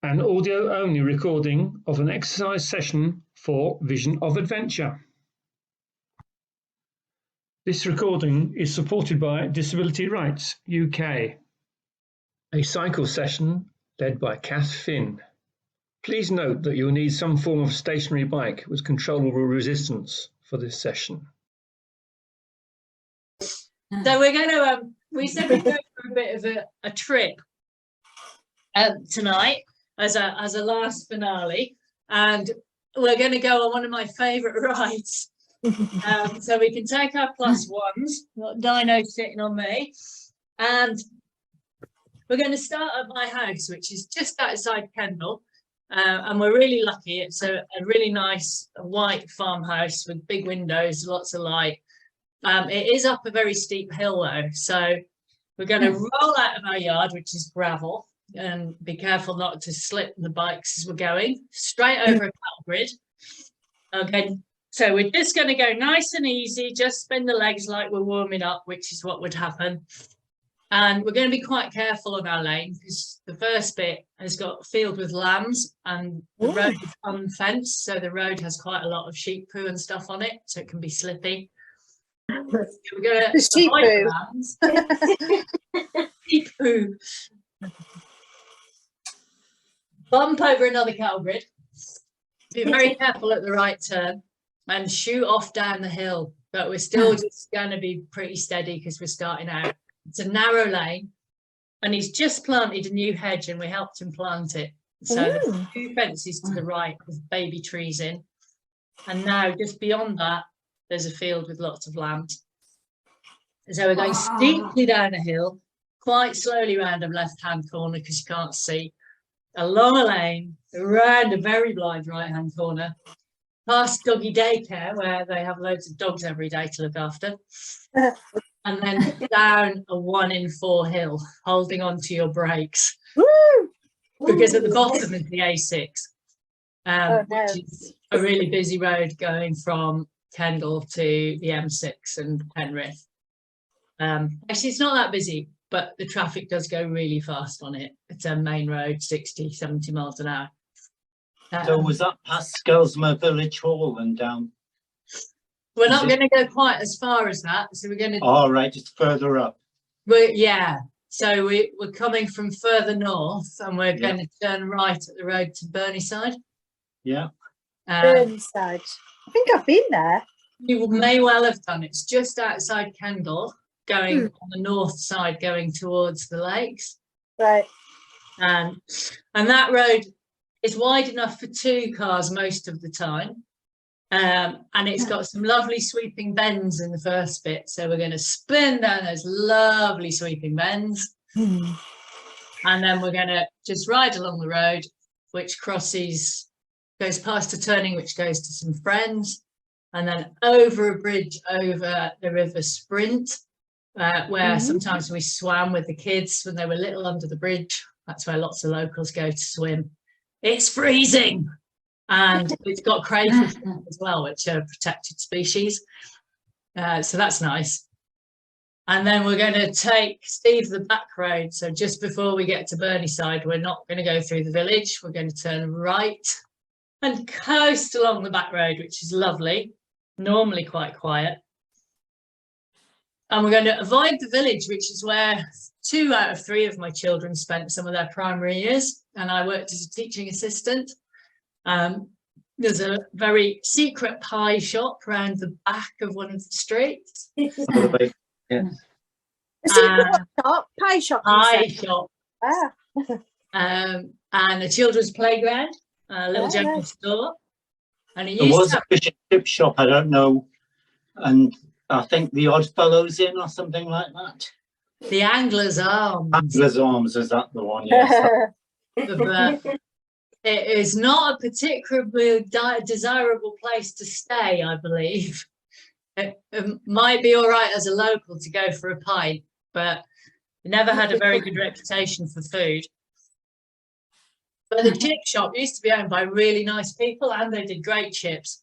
an audio-only recording of an exercise session for Vision of Adventure. This recording is supported by Disability Rights UK. A cycle session led by Kath Finn. Please note that you'll need some form of stationary bike with controllable resistance for this session. So we're going to, we said we'd go for a bit of a trip tonight as a last finale, and we're going to go on one of my favourite rides. So we can take our plus ones, got Dino sitting on me, and we're going to start at my house, which is just outside Kendal. And we're really lucky. It's a really nice white farmhouse with big windows, lots of light. It is up a very steep hill though, so we're going to roll out of our yard, which is gravel, and be careful not to slip the bikes as we're going straight over a cattle grid. Okay, so we're just going to go nice and easy, just spin the legs like we're warming up, which is what would happen. And we're going to be quite careful on our lane because the first bit has got a field with lambs and the road is unfenced, so the road has quite a lot of sheep poo and stuff on it, so it can be slippy. We're going to sheep poo. Lambs. Sheep poo. Bump over another cattle grid. Be very careful at the right turn and shoot off down the hill, but we're still just going to be pretty steady because we're starting out. It's a narrow lane, and he's just planted a new hedge, and we helped him plant it. So there's 2 fences to the right with baby trees in, and now just beyond that, there's a field with lots of lambs. So we're going steeply down a hill, quite slowly round a left-hand corner because you can't see, along a lane, around a very blind right-hand corner, past doggy daycare where they have loads of dogs every day to look after. And then down a 1 in 4 hill, holding on to your brakes. Woo! Because at the bottom is the A6, which is a really busy road going from Kendal to the M6 and Penrith. Actually, it's not that busy, but the traffic does go really fast on it. It's a main road, 60, 70 miles an hour. So was that past Skelsmer Village Hall and down? We're not going to go quite as far as that, so we're going to. All right, just further up. Yeah, so we're coming from further north, and we're going to turn right at the road to Burnieside. Yeah. Burnieside. I think I've been there. You may well have done. It's just outside Kendal, going on the north side, going towards the lakes. Right. And that road is wide enough for 2 cars most of the time. And it's got some lovely sweeping bends in the first bit, so we're going to spin down those lovely sweeping bends, and then we're going to just ride along the road, which goes past a turning which goes to some friends, and then over a bridge over the River Sprint, where sometimes we swam with the kids when they were little under the bridge. That's where lots of locals go to swim. It's freezing. And it's got crayfish as well, which are a protected species. So that's nice. And then we're going to take Steve the back road. So just before we get to Burnieside, we're not going to go through the village. We're going to turn right and coast along the back road, which is lovely, normally quite quiet. And we're going to avoid the village, which is where 2 out of 3 of my children spent some of their primary years. And I worked as a teaching assistant. There's a very secret pie shop around the back of one of the streets. Yeah. A secret shop? Pie shop. Pie shop. Ah. And a children's playground, a little general store. And it There used was to a fish and chip shop, I don't know, and I think the Odd Fellows Inn or something like that. the Angler's Arms. Angler's Arms, is that the one? Yes. It is not a particularly desirable place to stay, I believe. It might be all right as a local to go for a pint, but it never had a very good reputation for food. But the chip shop used to be owned by really nice people, and they did great chips.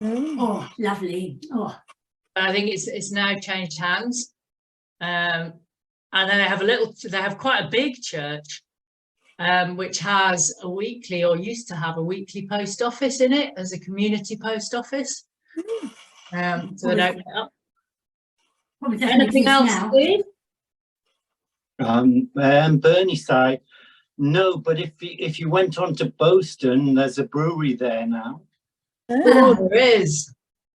Oh, lovely. Oh. But I think it's now changed hands. And then they have quite a big church. which has a weekly, or used to have a weekly post office in it as a community post office. So they don't get up. Probably definitely Anything exists else, now. Steve? Burnieside, no, but if you went on to Boston, there's a brewery there now, Oh, there is.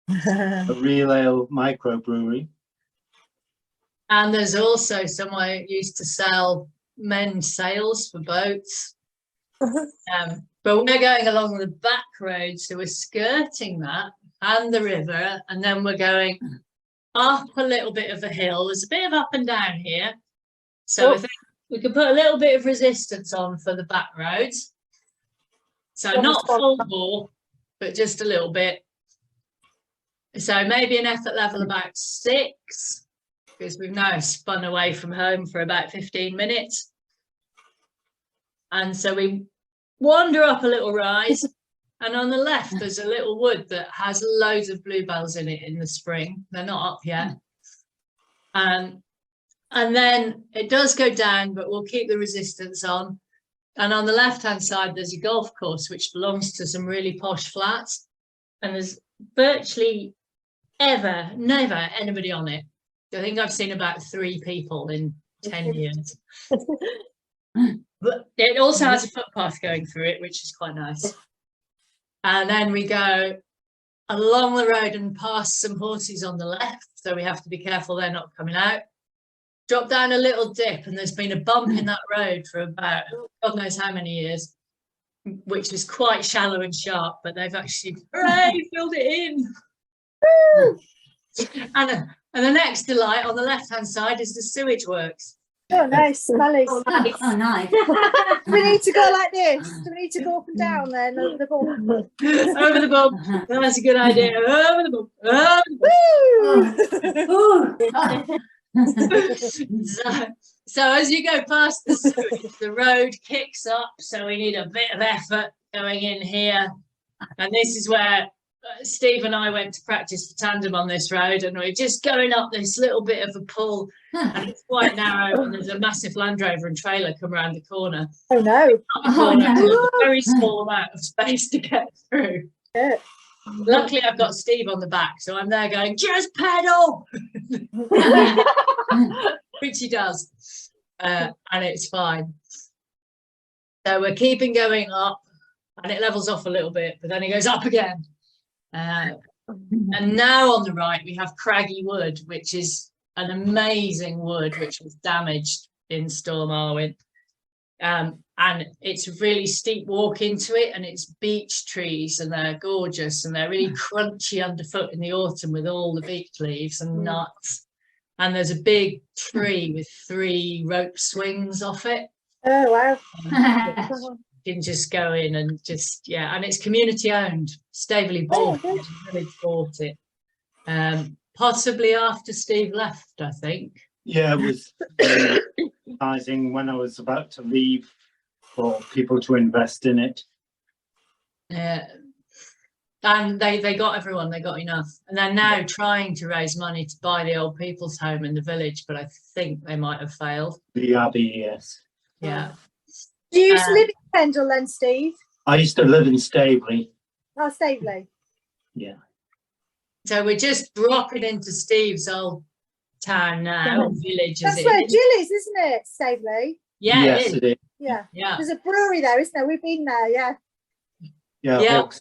a real ale microbrewery. And there's also somewhere that used to sell men's sails for boats. But we're going along the back road, so we're skirting that and the river, and then we're going up a little bit of a hill. There's a bit of up and down here. So I think we could put a little bit of resistance on for the back roads. So not full bore, but just a little bit. So maybe an effort level about 6, because we've now spun away from home for about 15 minutes. And so we wander up a little rise, and on the left there's a little wood that has loads of bluebells in it in the spring. They're not up yet. And then it does go down, but we'll keep the resistance on. And on the left-hand side, there's a golf course, which belongs to some really posh flats. And there's virtually never anybody on it. I think I've seen about 3 people in 10 years. But it also has a footpath going through it, which is quite nice. And then we go along the road and past some horses on the left. So we have to be careful they're not coming out. Drop down a little dip, and there's been a bump in that road for about God knows how many years, which was quite shallow and sharp, but they've actually filled it in. And the next delight on the left-hand side is the sewage works. Oh, nice, smelly. Oh, nice. Do we need to go like this? Do we need to go up and down then over the ball? Over the bump. That's a good idea. Over the bump. Over the bump. Woo! So as you go past the sewage, the road kicks up, so we need a bit of effort going in here. And this is where Steve and I went to practice for tandem on this road, and we're just going up this little bit of a pull, and it's quite narrow, and there's a massive Land Rover and trailer come around the corner. Oh no. There's a very small amount of space to get through. Yeah. Luckily, I've got Steve on the back, so I'm there going, just pedal, which he does, and it's fine. So we're keeping going up, and it levels off a little bit, but then it goes up again. And now on the right, we have Craggy Wood, which is an amazing wood, which was damaged in Storm Arwen. And it's a really steep walk into it, and it's beech trees, and they're gorgeous, and they're really crunchy underfoot in the autumn with all the beech leaves and nuts. And there's a big tree with 3 rope swings off it. Oh wow. You can just go in and just, yeah, and it's community owned. Staveley bought Oh, it, the village bought it. Possibly after Steve left, I think. Yeah, it was advertising when I was about to leave for people to invest in it. And they got everyone, they got enough. And they're now trying to raise money to buy the old people's home in the village, but I think they might have failed. The Abbey, yes. Yeah. Do you used to live in Kendal then, Steve? I used to live in Staveley. Oh, Staveley. Yeah. So we're just dropping into Steve's old town now, village as That's it where is. Jill is, isn't it? Staveley. Yeah, Yes, it is. it is. Yeah. Yeah. There's a brewery there, isn't there? We've been there, yeah. Yeah. Yeah. Hawks.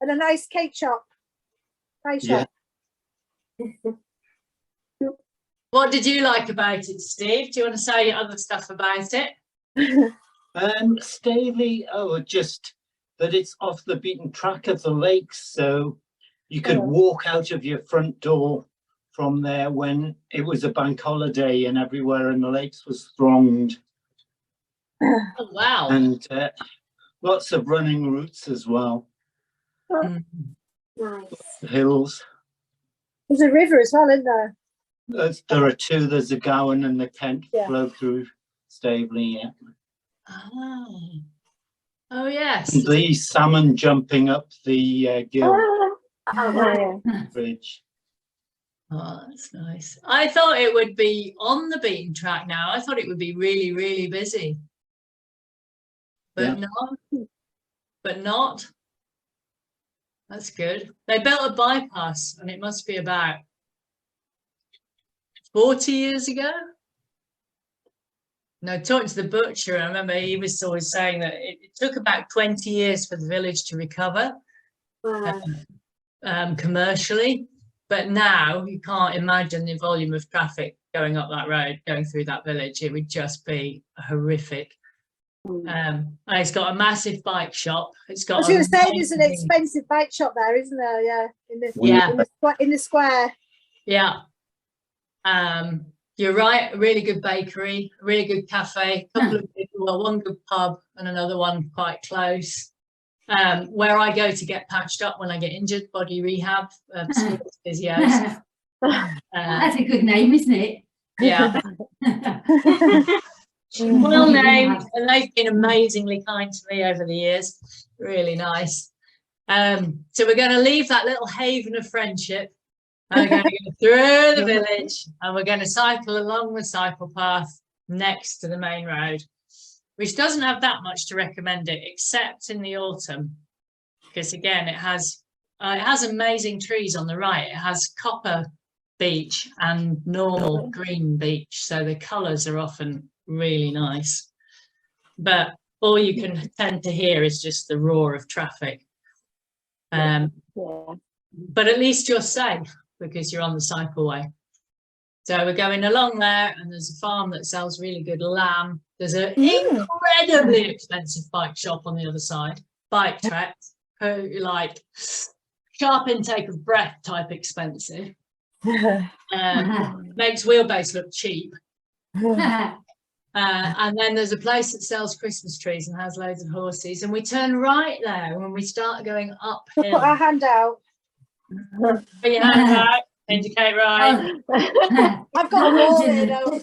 And a nice cake shop. Pie shop. What did you like about it, Steve? Do you want to say other stuff about it? Staveley, just that it's off the beaten track of the lakes, so you could walk out of your front door from there when it was a bank holiday and everywhere in the lakes was thronged, Oh, wow. and lots of running routes as well, Mm. Nice. hills. There's a river as well, isn't there? There are 2, there's the Gowan and the Kent Yeah. flow through Staveley, yeah. Oh, yes. And the salmon jumping up the Gill Oh, Bridge. Oh, that's nice. I thought it would be on the beaten track now. I thought it would be really, really busy. but not. That's good. They built a bypass, and it must be about 40 years ago. No, talking to the butcher, I remember he was always saying that it took about 20 years for the village to recover commercially. But now you can't imagine the volume of traffic going up that road, going through that village. It would just be horrific. And it's got a massive bike shop. It's got. I was going to say there's an expensive bike shop there, isn't there? Yeah, in the square. Yeah. You're right. A really good bakery, a really good cafe. A couple of people, well, one good pub and another one quite close. Where I go to get patched up when I get injured, body rehab, sports physios. That's a good name, isn't it? Yeah. Well named, and they've been amazingly kind to me over the years. Really nice. So we're going to leave that little haven of friendship, and we're going to go through the village, and we're going to cycle along the cycle path next to the main road, which doesn't have that much to recommend it, except in the autumn, because again it has amazing trees on the right. It has copper beech and normal green beech, so the colours are often really nice, but all you can tend to hear is just the roar of traffic. But at least you're safe because you're on the cycleway. So we're going along there, and there's a farm that sells really good lamb. There's an incredibly expensive bike shop on the other side. Bike tracks, like sharp intake of breath type expensive. Makes wheelbase look cheap. And then there's a place that sells Christmas trees and has loads of horses, and we turn right there when we start going uphill. Put our hand out. Put your hand out, indicate right. I've got a wall here though.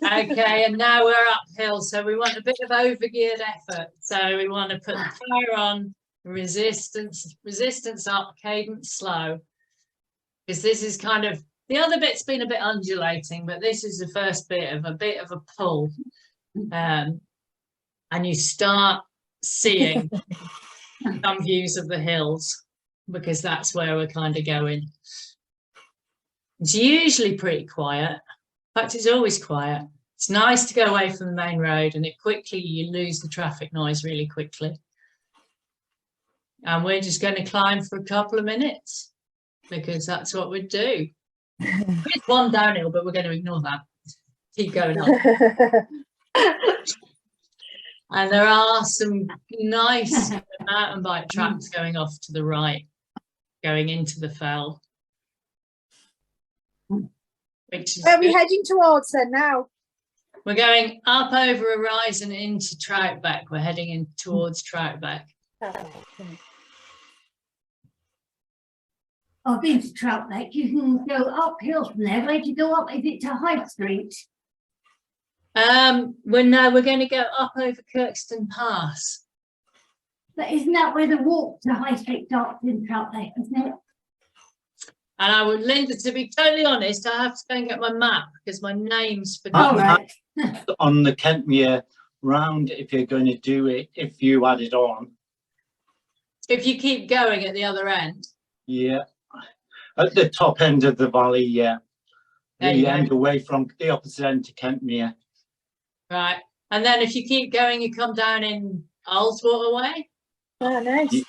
Okay, and now we're uphill, so we want a bit of overgeared effort. So we want to put the tire on, resistance up, cadence slow, because this is kind of, the other bit's been a bit undulating, but this is the first bit of a pull. And you start seeing some views of the hills, because that's where we're kind of going. It's usually pretty quiet. In fact, it's always quiet. It's nice to go away from the main road, and you lose the traffic noise really quickly. And we're just going to climb for a couple of minutes, because that's what we do. It's one downhill, but we're going to ignore that. Keep going on. And there are some nice mountain bike tracks going off to the right, going into the fell. Which is Where are we heading towards then now? We're going up over a rise and into Troutbeck. We're heading in towards Troutbeck. I've been to Troutbeck. You can go uphill from there. Where do you go up? Is it to High Street? We're going to go up over Kirkston Pass. But isn't that where the walk to High Street starts in Troutbeck, isn't it? And I would, Linda, to be totally honest, I have to go and get my map because my name's Oh, forgotten. right. On the Kentmere round, if you're going to do it, if you add it on. If you keep going at the other end. Yeah. At the top end of the valley, yeah. There The you go. end away from the opposite end to Kentmere. Right. And then if you keep going, you come down in Ullswater Way. Oh, nice.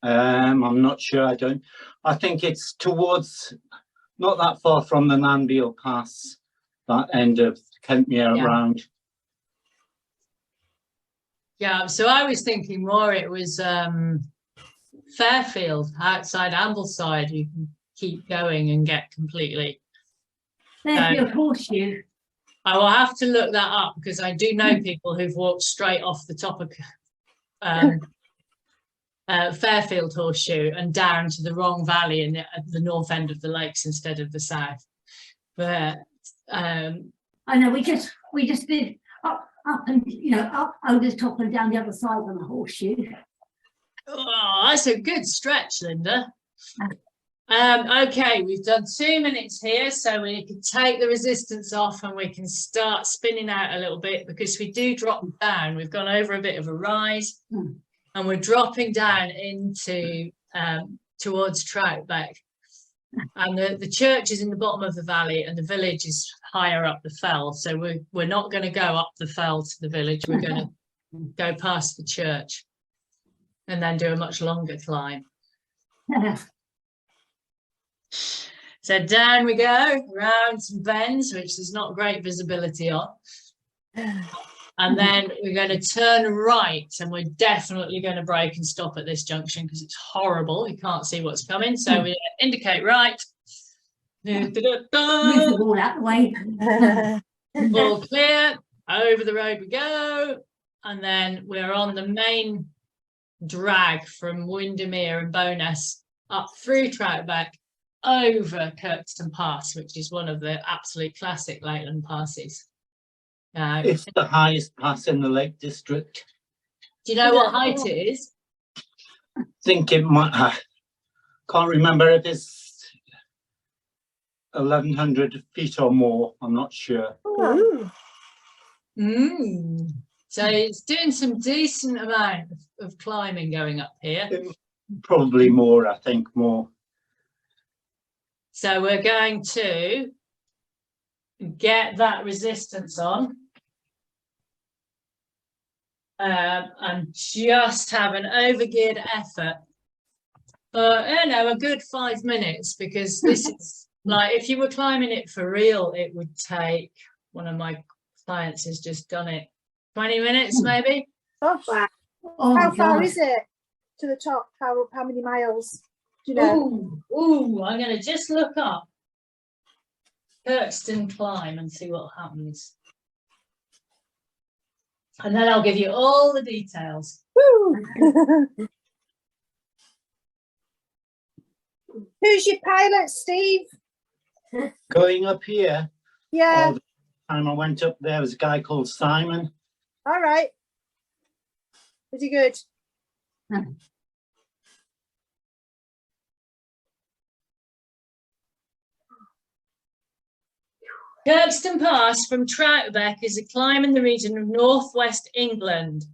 I'm not sure. I think it's towards, not that far from the Nanbeal Pass, that end of Kentmere Yeah. round. Yeah, so I was thinking more it was Fairfield, outside Ambleside. You can keep going and get completely. Fairfield Horseshoe. I will have to look that up because I do know people who've walked straight off the top of Fairfield Horseshoe and down to the wrong valley in at the north end of the lakes instead of the south. But I know we just did up and up over the top and down the other side on the Horseshoe. oh, that's a good stretch, Linda. Okay, we've done 2 minutes here, so we can take the resistance off and we can start spinning out a little bit, because we do drop down. We've gone over a bit of a rise and we're dropping down into towards Troutbeck. And the church is in the bottom of the valley and the village is higher up the fell. So we're not going to go up the fell to the village. We're going to go past the church and then do a much longer climb. So down we go, around some bends, which there's not great visibility on. And then we're going to turn right, and we're definitely going to brake and stop at this junction because it's horrible. You can't see what's coming. So we indicate right. Move the ball out the way. All clear. Over the road we go. And then we're on the main drag from Windermere and Bowness up through Troutbeck, over Kirkstone Pass, which is one of the absolute classic Lakeland passes. It's the highest pass in the Lake District. Do you know what height it is? I think it might, can't remember if it's 1,100 feet or more. I'm not sure. Ooh. So it's doing some decent amount of climbing going up here. Probably more, I think, more. So we're going to get that resistance on. And just have an overgeared effort for, you know, a good 5 minutes, because this is like, if you were climbing it for real, it would take, one of my clients has just done it, 20 minutes maybe. Gosh. Oh, How my far God. is it to the top? How many miles? Do you know? Ooh, I'm going to just look up Kirkstone climb and see what happens. And then I'll give you all the details. Woo. Who's your pilot, Steve? Going up here, Yeah. all the time I went up there was a guy called Simon. All right. Is he good? Kirkstone Pass from Troutbeck is a climb in the region of northwest England.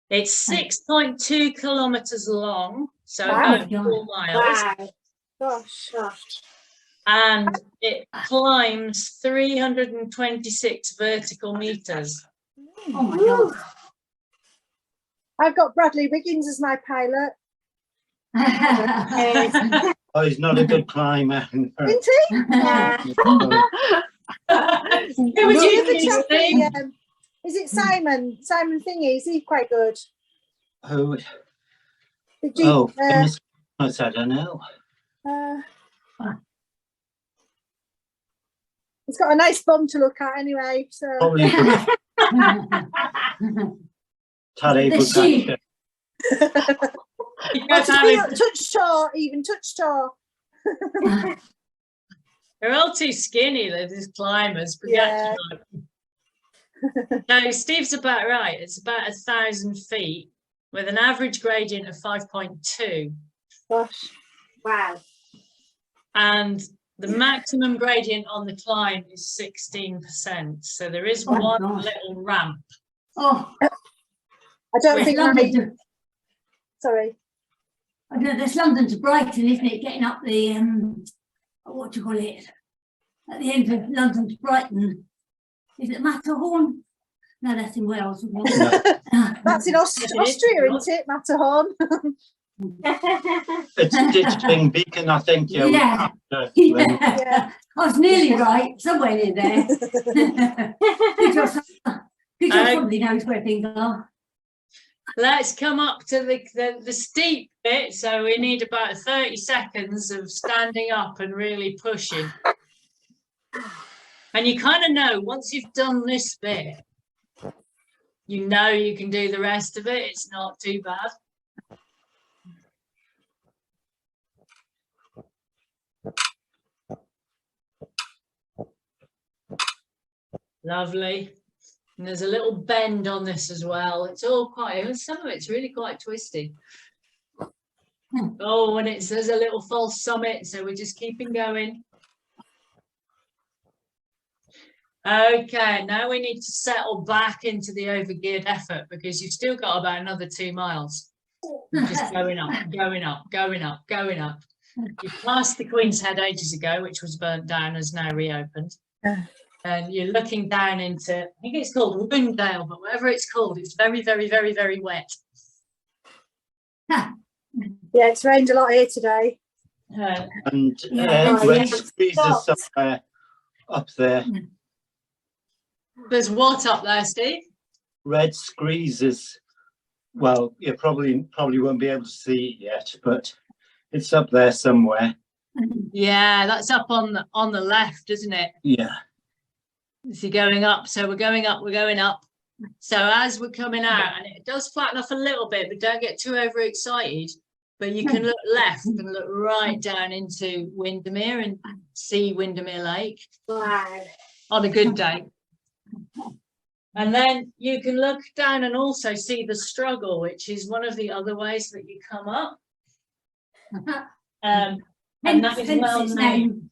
It's 6.2 kilometres long, so Wow. about 4 miles, Gosh. and it climbs 326 vertical metres. Oh my God. I've got Bradley Wiggins as my pilot. Oh, he's not a good climber. Isn't he? Who would you think, Steve? Is it Simon? Simon Thingy, is he quite good? Oh, Did you, goodness, I don't know. he's got a nice bum to look at anyway. So Probably good. Tadej The sheep. Pogačar. You guys Just have be it. up, touch toe, even touch toe. They're all too skinny, these climbers. But Yeah. No, Steve's about right. It's about 1,000 feet with an average gradient of 5.2. Gosh. Wow. And the maximum gradient on the climb is 16%. So there is Oh, one gosh. little ramp. Oh, I don't Wait, think London to, sorry. I don't know, that's London to Brighton, isn't it? Getting up the, what do you call it? At the end of London to Brighton. Is it Matterhorn? No, that's in Wales. Isn't it? That's in Austria, isn't it, Matterhorn? It's Ditchling Beacon, I think. Yeah. After Yeah. Yeah. I was nearly right, somewhere near there. Peter probably knows where things are. Let's come up to the steep bit. So we need about 30 seconds of standing up and really pushing. And you kind of know, once you've done this bit, you know you can do the rest of it. It's not too bad. Lovely. And there's a little bend on this as well. It's all quite, some of it's really quite twisty. Oh, and there's a little false summit, so we're just keeping going. Okay, now we need to settle back into the overgeared effort because you've still got about another 2 miles. You're just going up, going up, going up, going up. You passed the Queen's Head ages ago, which was burnt down, has now reopened. And you're looking down into, I think it's called Woundale, but whatever it's called, it's very, very, very, very wet. Yeah, it's rained a lot here today. And Yeah. Red Screes somewhere up there. There's what up there, Steve? Red Screes is, well, you probably won't be able to see it yet, but it's up there somewhere. Yeah, that's up on the left, isn't it? Yeah. So you're going up, so we're going up, we're going up. So as we're coming out, and it does flatten off a little bit, but don't get too overexcited. But you can look left and look right down into Windermere and see Windermere Lake Wow. on a good day. And then you can look down and also see the Struggle, which is one of the other ways that you come up. And that is well known.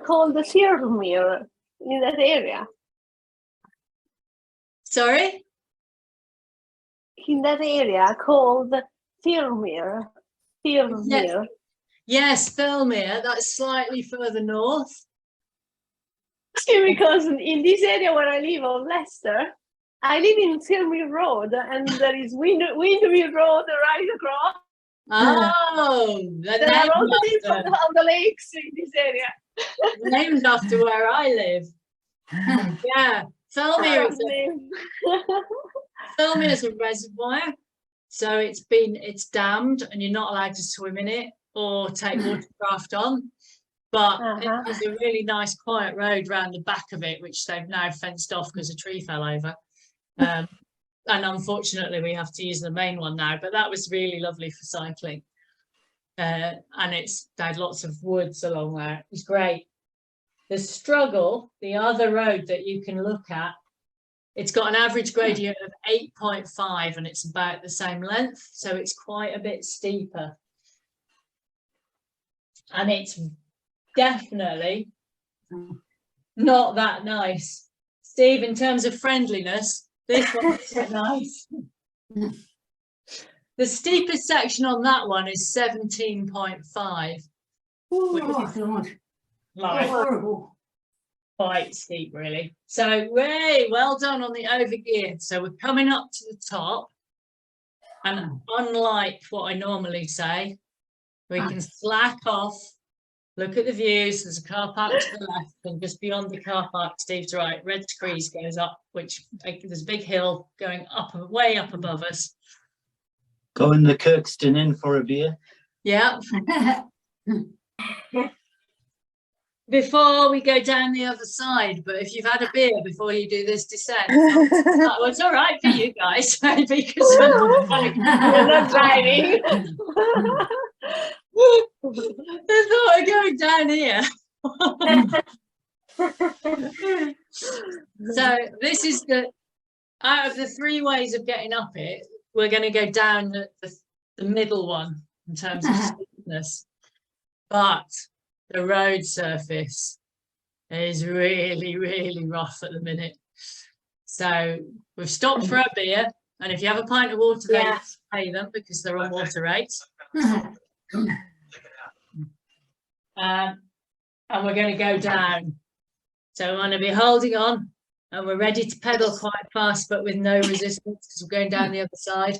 Called the Thirlmere in that area. Sorry? In that area called Thirlmere. Thirlmere. Yes, Thirlmere, that's slightly further north. Because in this area where I live, of Leicester, I live in Thirlmere Road, and there is Windermere Road right across. Oh, There are all the names of the lakes in this area. named after where I live. Yeah, Thirlmere is a reservoir, so it's dammed, and you're not allowed to swim in it or take watercraft on. But there's a really nice quiet road round the back of it, which they've now fenced off because a tree fell over. And unfortunately, we have to use the main one now. But that was really lovely for cycling. And they had lots of woods along there. It was great. The Struggle, the other road that you can look at, it's got an average gradient of 8.5 and it's about the same length. So it's quite a bit steeper. And it's definitely not that nice. Steve, in terms of friendliness, this one's nice. The steepest section on that one is 17.5. Oh, God. Like, Horrible. quite steep, really. So, Ray, well done on the overgear. So we're coming up to the top. And unlike what I normally say, we can slack off, look at the views. There's a car park to the left, and just beyond the car park, Steve's right, Red Screes goes up, which there's a big hill going up, way up above us. Go in the Kirkstone Inn for a beer. Yeah. Before we go down the other side, but if you've had a beer before you do this descent, well, it's all right for you guys, because You're not driving. I thought I'd go down here. So this is out of the 3 ways of getting up it, we're going to go down the middle one in terms of steepness. But the road surface is really, really rough at the minute. So we've stopped for a beer, and if you have a pint of water, they pay them because they're on water rates. And we're going to go down. So we're going to be holding on, and we're ready to pedal quite fast, but with no resistance because we're going down the other side.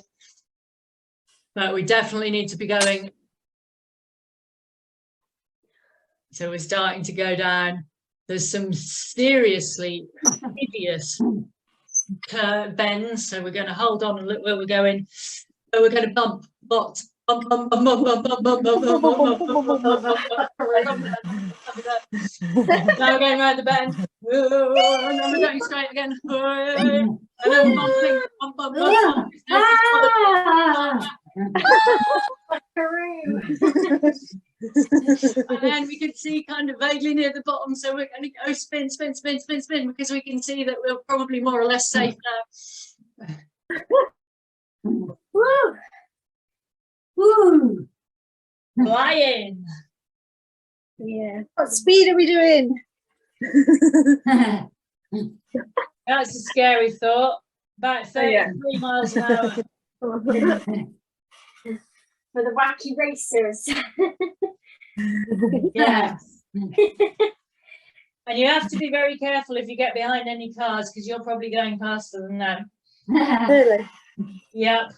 But we definitely need to be going. So we're starting to go down. There's some seriously hideous bends. So we're going to hold on and look where we're going. So we're going to bump, bump, bump, bump, bump, bump, bump, bump, bump, bump, bump, now we're going around the bend. And then we're going straight again. And then bumping, bump, bump, bump, bump. And then we could see kind of vaguely near the bottom, so we're going to go spin, spin, spin, spin, spin, because we can see that we're probably more or less safe now. Woo! Woo! Flying. Yeah. What speed are we doing? That's a scary thought. About 33 Yeah. miles an hour. For the wacky racers. Yeah. And you have to be very careful if you get behind any cars, because you're probably going faster than them. Really? Yep.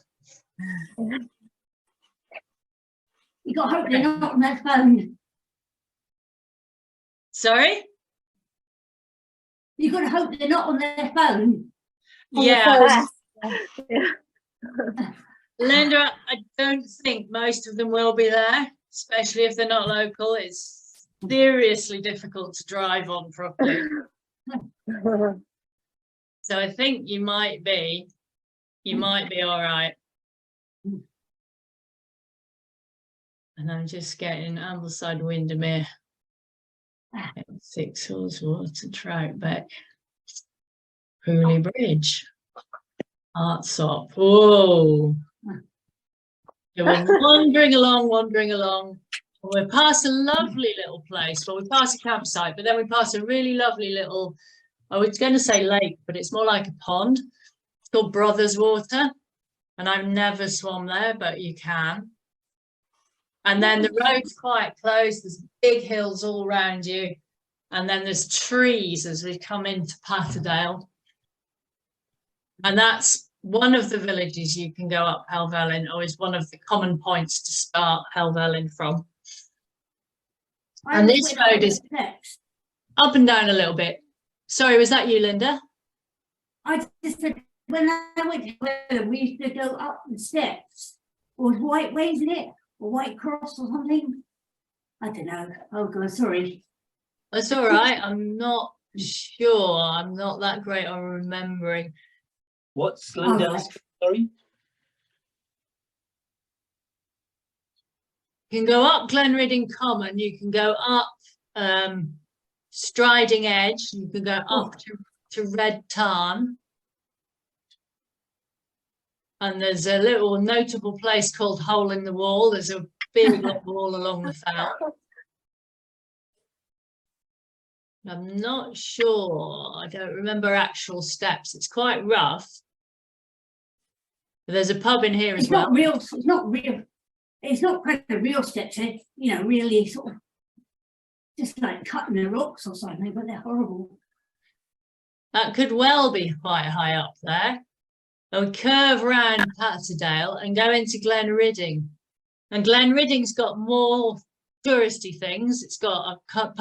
You got to hope they're not on their phone. Sorry? You got to hope they're not on their phone. On the Yeah. phone. Yeah. Linda, I don't think most of them will be there, especially if they're not local. It's seriously difficult to drive on properly. So I think you might be all right. And I'm just getting Ambleside Windermere. 6 Hills Water, Troutbeck, Hooley Bridge, Artsop. Oh, so we're wandering along. We're past a lovely little place. Well, we pass a campsite, but then we pass a really lovely little, I was going to say lake, but it's more like a pond. It's called Brothers Water, and I've never swum there, but you can. And then the road's quite close. There's big hills all around you. And then there's trees as we come into Patterdale. And that's one of the villages you can go up Helvellyn, or is one of the common points to start Helvellyn from. And this road is up and down a little bit. Sorry, was that you, Linda? I just said, when I went to Wales, we used to go up the steps. Or White Ways in it? Or White Cross or something? I don't know. Oh God, sorry. That's all right. I'm not sure. I'm not that great on remembering. What's Linda's? Sorry. You can go up Glenridding Common. You can go up Striding Edge. You can go up to Red Tarn. And there's a little notable place called Hole in the Wall. There's a big wall along the fell. I'm not sure. I don't remember actual steps. It's quite rough. But there's a pub in here as It's well. not real. It's not real. It's not kind of real steps. It's, you know, really sort of just like cutting the rocks or something, but they're horrible. That could well be quite high up there. And we curve around Patterdale and go into Glenridding. And Glenridding's got more touristy things. It's got a car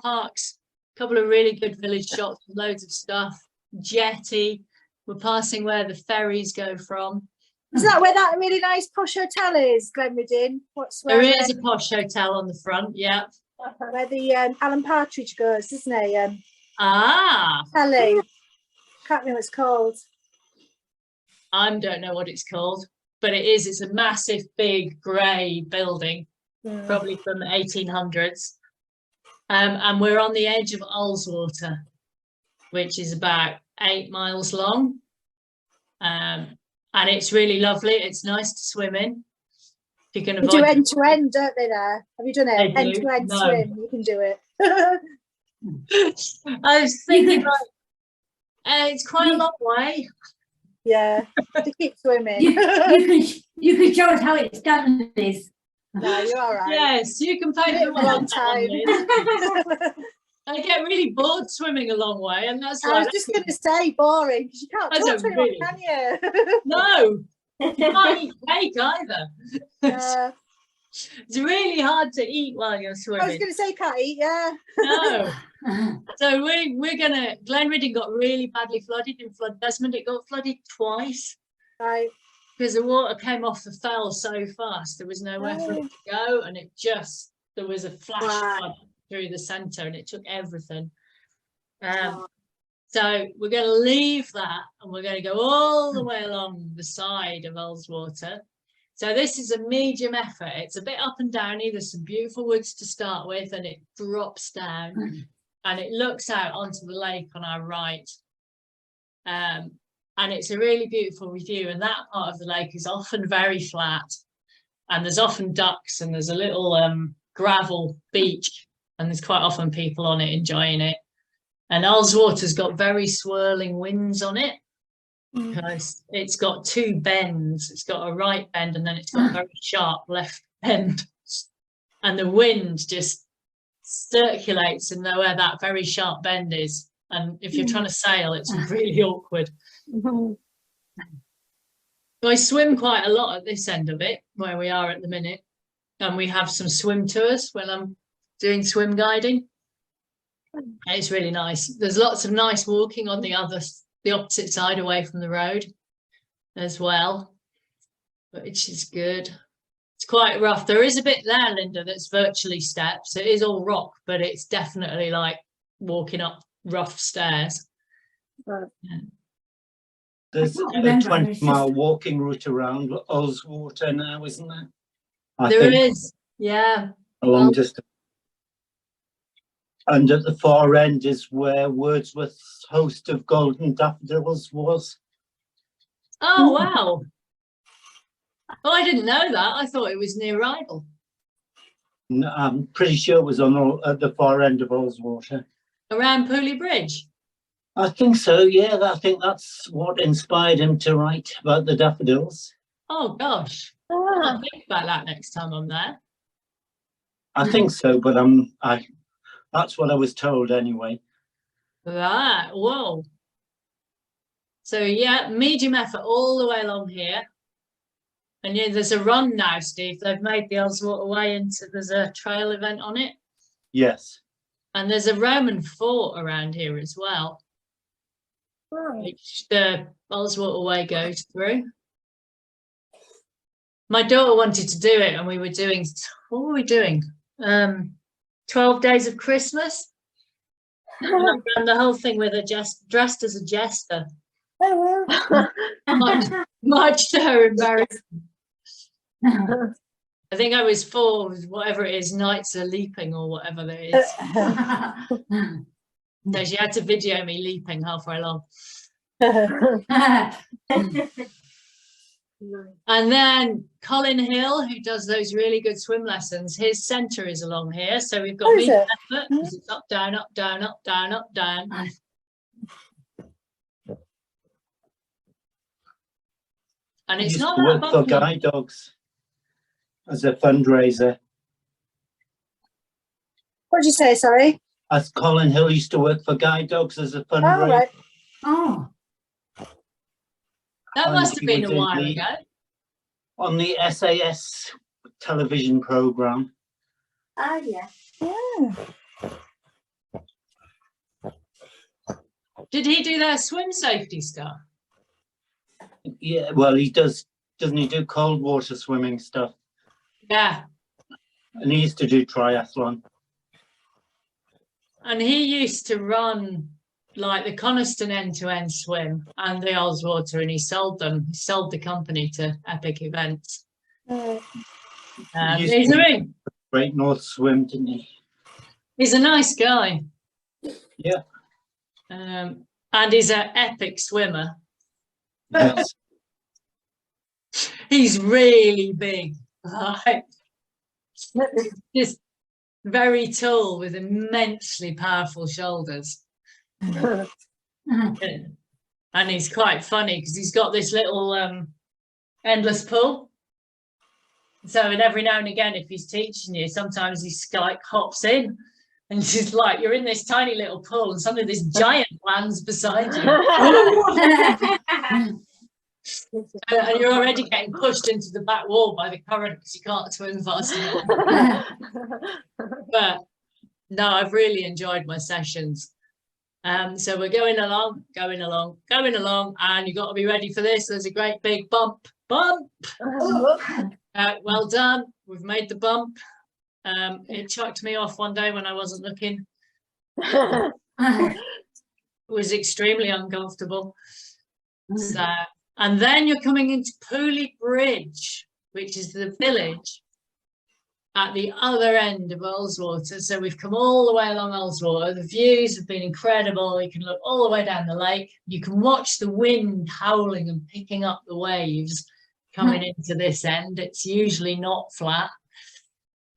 parks, a couple of really good village shops with loads of stuff, jetty. We're passing where the ferries go from. Is that where that really nice posh hotel is, Glenridding? There is a posh hotel on the front, yeah. Where the Alan Partridge goes, isn't he? Ah, Ellie. Can't remember what it's called. I don't know what it's called, but it's a massive, big grey building, probably from the 1800s. And we're on the edge of Ullswater, which is about 8 miles long. And it's really lovely. It's nice to swim in. You can They do end to end, don't they? There, have you done it? They End do. to end No. swim. You can do it. I was thinking, it's quite a long way. Yeah, to keep swimming. You can show us how it's done, Liz. No, you're all right. Yes, you can pay Did it for a long one time. I get really bored swimming a long way, and that's I why. was just going to say boring because you can't I talk don't to anyone, really. can you? No, you can't eat cake either. It's really hard to eat while you're I was swimming. going to say can't eat, yeah. No. So we're gonna. Glenridding got really badly flooded in Flood Desmond. It got flooded twice Right. because the water came off the fell so fast. There was nowhere for it to go, and there was a flash Wow. flood through the centre, and it took everything. So we're going to leave that, and we're going to go all the way along the side of Ullswater, So this is a medium effort. It's a bit up and downy. There's some beautiful woods to start with, and it drops down and it looks out onto the lake on our right. And it's a really beautiful view. And that part of the lake is often very flat, and there's often ducks, and there's a little gravel beach, and there's quite often people on it enjoying it. And Ullswater's got very swirling winds on it, because it's got two bends. It's got a right bend, and then it's got a very sharp left bend, and the wind just circulates in where that very sharp bend is, and if you're trying to sail, it's really awkward. I swim quite a lot at this end of it, where we are at the minute, and we have some swim tours when I'm doing swim guiding. It's really nice. There's lots of nice walking on the opposite side away from the road as well, which is good. It's quite rough. There is a bit there, Linda, that's virtually steps. It is all rock, but it's definitely like walking up rough stairs. Right. Yeah. There's a 20-mile walking route around Ullswater now, isn't there? There is, yeah. Along distance. And at the far end is where Wordsworth's Host of Golden Daffodils was. Oh, wow. Oh, I didn't know that. I thought it was near Rydal. No, I'm pretty sure it was at the far end of Ullswater. Around Pooley Bridge. I think so, yeah. I think that's what inspired him to write about the daffodils. Oh, gosh. I'll think about that next time I'm there. I think so, but that's what I was told anyway. Right, whoa. So yeah, medium effort all the way along here. And yeah, there's a run now, Steve. They've made the Ullswater Way there's a trail event on it. Yes. And there's a Roman fort around here as well, which the Ullswater Way goes through. My daughter wanted to do it, and we were doing, what were we doing? 12 Days of Christmas. And the whole thing with her dressed as a jester. Oh, well. Much to her embarrassment. I think I was 4, whatever it is, Knights Are Leaping or whatever there is. So she had to video me leaping halfway along. And then Colin Hill, who does those really good swim lessons, his centre is along here. So we've got medium effort, because it's up, down, up, down, up, down, up, down. And it's not that work for bumpy. guide dogs as a fundraiser. What did you say, sorry? As Colin Hill used to work for guide dogs as a Oh, fundraiser. right. Oh, That And must have he been was a in while the- ago. On the SAS television programme. Oh, yeah. Yeah. Did he do their swim safety stuff? Yeah, well, he does, doesn't he do cold water swimming stuff? Yeah. And he used to do triathlon. And he used to run like the Coniston end-to-end swim and the Ullswater, and he sold them. He sold the company to Epic Events. Oh. He He's used to a, Great North Swim, didn't he? he's a nice guy. Yeah. And he's an epic swimmer. Yes. He's really big. Right? Just very tall with immensely powerful shoulders. And he's quite funny because he's got this little endless pool. So, and every now and again, if he's teaching you, sometimes he like hops in and just like, you're in this tiny little pool and suddenly this giant lands beside you. And you're already getting pushed into the back wall by the current because you can't swim fast enough. But no, I've really enjoyed my sessions. So we're going along, and you've got to be ready for this. There's a great big bump. Well done. We've made the bump. It chucked me off one day when I wasn't looking. It was extremely uncomfortable. So, and then you're coming into Pooley Bridge, which is the village at the other end of Ullswater. So we've come all the way along Ullswater. The views have been incredible. You can look all the way down the lake. You can watch the wind howling and picking up the waves coming into this end. It's usually not flat.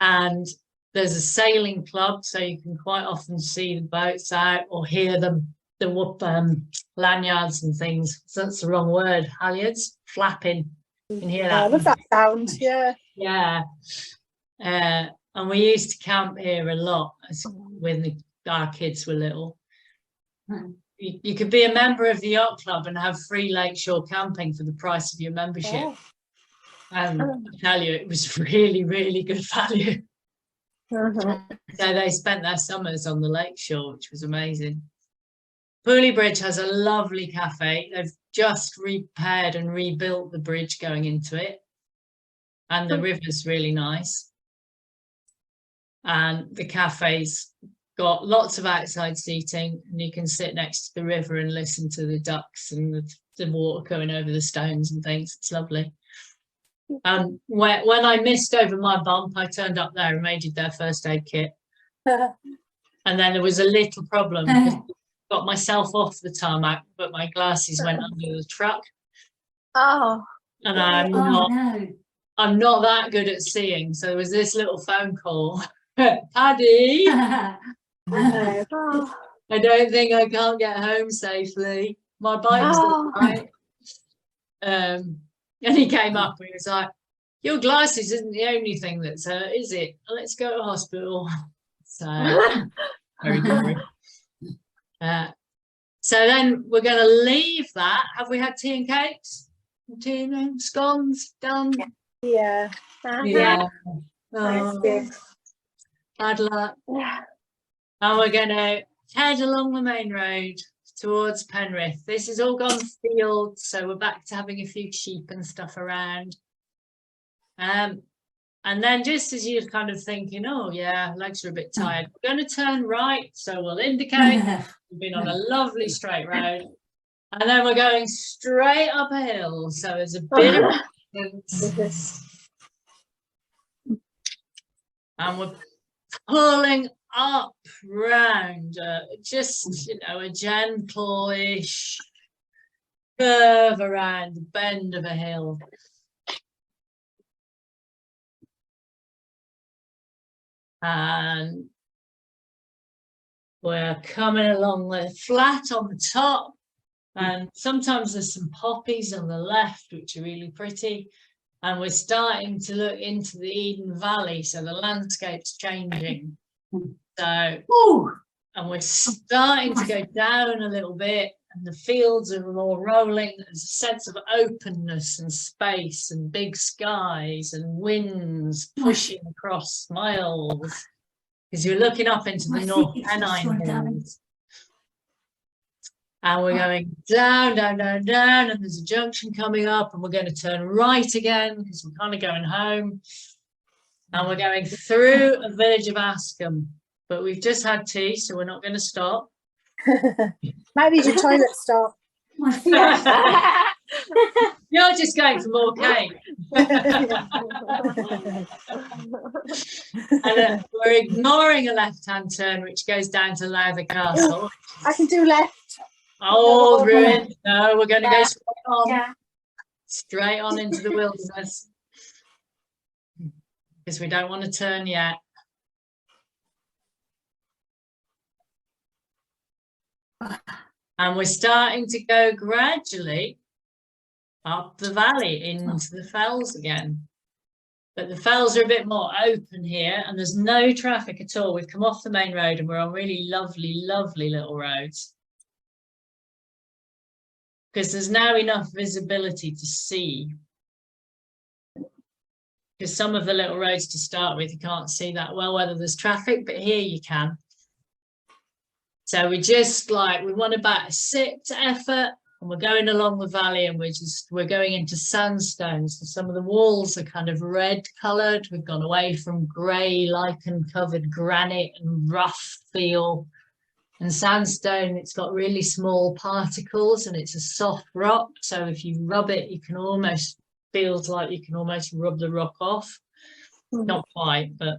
And there's a sailing club, so you can quite often see the boats out or hear the lanyards and things. So that's the wrong word. Halyards flapping. You can hear that. I love that sound. Yeah. Yeah. And we used to camp here a lot when our kids were little. You could be a member of the yacht club and have free lakeshore camping for the price of your membership. Oh. And I tell you, it was really, really good value. Uh-huh. So they spent their summers on the lakeshore, which was amazing. Pooley Bridge has a lovely cafe. They've just repaired and rebuilt the bridge going into it. And the river's really nice. And the cafe's got lots of outside seating, and you can sit next to the river and listen to the ducks and the water going over the stones and things. It's lovely. When I missed over my bump, I turned up there and raided their first aid kit. And then there was a little problem because I got myself off the tarmac, but my glasses went under the truck. Oh. And I'm not that good at seeing. So there was this little phone call. Paddy, I don't think I can't get home safely. My bike's all right. And he came up and he was like, your glasses isn't the only thing that's hurt, is it? Let's go to hospital. So, very good. So then we're going to leave that. Have we had tea and cakes? Tea and scones done? Yeah. Yeah. Nice. Bad luck. And we're going to head along the main road towards Penrith. This has all gone field, so we're back to having a few sheep and stuff around. And then just as you're kind of thinking, oh yeah, legs are a bit tired, we're going to turn right, so we'll indicate we've been on a lovely straight road. And then we're going straight up a hill, so there's a bit of distance. And we're pulling up round just, a gentle-ish curve around the bend of a hill. And we're coming along the flat on the top, and sometimes there's some poppies on the left which are really pretty. And we're starting to look into the Eden Valley, so the landscape's changing. So, and we're starting to go down a little bit, and the fields are more rolling. There's a sense of openness and space and big skies and winds pushing across miles, because you're looking up into the North Pennine Hills. And we're going down, down, down, down, and there's a junction coming up, and we're going to turn right again because we're kind of going home. And we're going through a village of Askham, but we've just had tea, so we're not going to stop. Might need your toilet stop. You're just going for more cake. And we're ignoring a left-hand turn, which goes down to Lowther Castle. I can do left. Oh, ruined. No, we're going to go straight on. Straight on into the wilderness. Because we don't want to turn yet. And we're starting to go gradually up the valley into the fells again. But the fells are a bit more open here, and there's no traffic at all. We've come off the main road and we're on really lovely, lovely little roads. Because there's now enough visibility to see. Because some of the little roads to start with, you can't see that well whether there's traffic, but here you can. So we just we want about a 6 effort, and we're going along the valley, and we're going into sandstone. So some of the walls are kind of red coloured. We've gone away from grey lichen covered granite and rough feel. And sandstone, it's got really small particles and it's a soft rock. So if you rub it, you can almost feels like you can almost rub the rock off. Not quite, but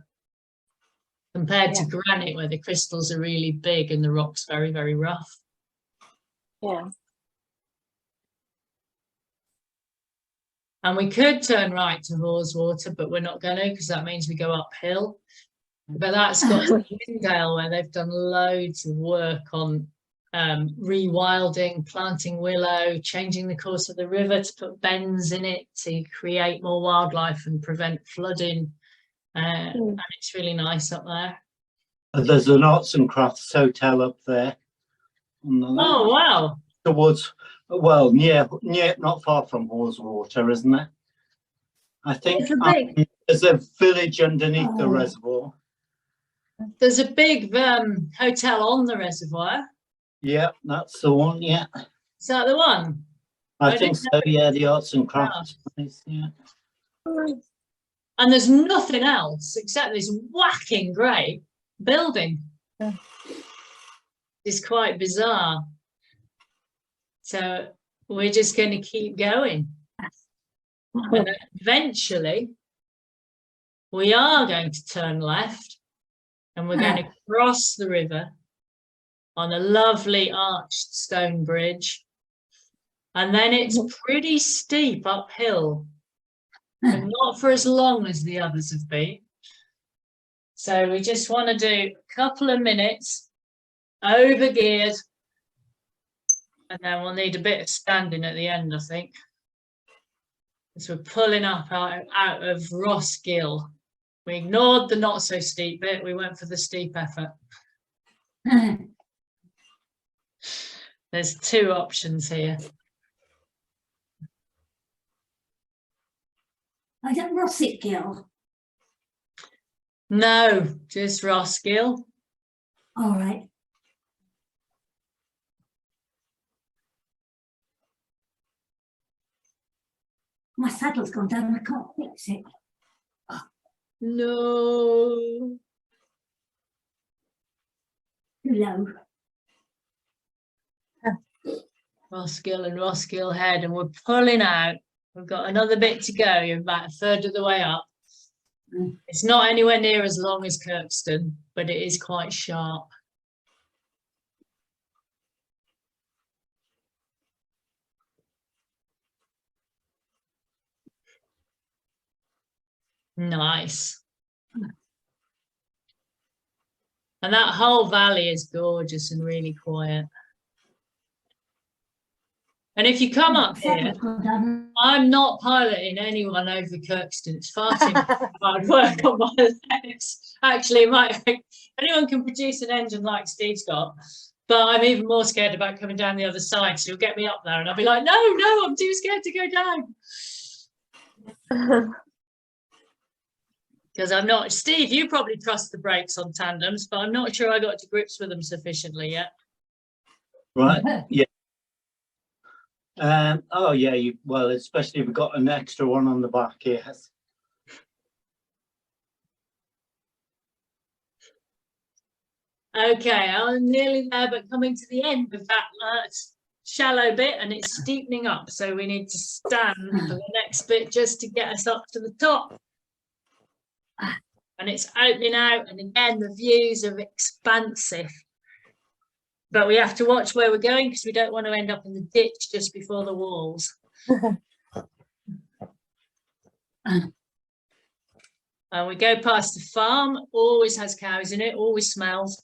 compared to granite, where the crystals are really big and the rock's very, very rough. Yeah. And we could turn right to Haweswater, but we're not going to, because that means we go uphill. But that's got Lindale, where they've done loads of work on rewilding, planting willow, changing the course of the river to put bends in it to create more wildlife and prevent flooding. And it's really nice up there. There's an arts and crafts hotel up there. On the left, Oh, wow. towards, well, near, not far from Haweswater, isn't it? I think It's a big, there's a village underneath the reservoir. there's a big hotel on the reservoir. Yeah, that's the one. Yeah, Is that the one? I I think didn't so. Yeah, the arts and crafts place. Yeah. And there's nothing else except this whacking great building. It's quite bizarre. So we're just going to keep going. And eventually we are going to turn left and we're going to cross the river on a lovely arched stone bridge. And then it's pretty steep uphill, but not for as long as the others have been. So we just want to do a couple of minutes over geared, and then we'll need a bit of standing at the end, I think. So we're pulling up out of Rossgill. We ignored the not so steep bit, we went for the steep effort. There's two options here. I don't Rossett Gill. No, just Rossgill. All right. My saddle's gone down. I can't fix it. No. Too low. Rossgill and Rossgill Head, and we're pulling out. We've got another bit to go. You're about a third of the way up. It's not anywhere near as long as Kirkstone, but it is quite sharp. Nice. And that whole valley is gorgeous and really quiet. And if you come up here, I'm not piloting anyone over Kirkstone. It's far too hard work on my legs. Actually, anyone can produce an engine like Steve's got, but I'm even more scared about coming down the other side. So you'll get me up there and I'll be like, no, I'm too scared to go down. Because I'm not, Steve, you probably trust the brakes on tandems, but I'm not sure I got to grips with them sufficiently yet. Right. Yeah. Oh yeah. Well, especially if we've got an extra one on the back. Yes. Okay, I'm nearly there, but coming to the end of that shallow bit, and it's steepening up. So we need to stand for the next bit just to get us up to the top. And it's opening out, and again the views are expansive, but we have to watch where we're going because we don't want to end up in the ditch just before the walls. And we go past the farm, always has cows in it, always smells.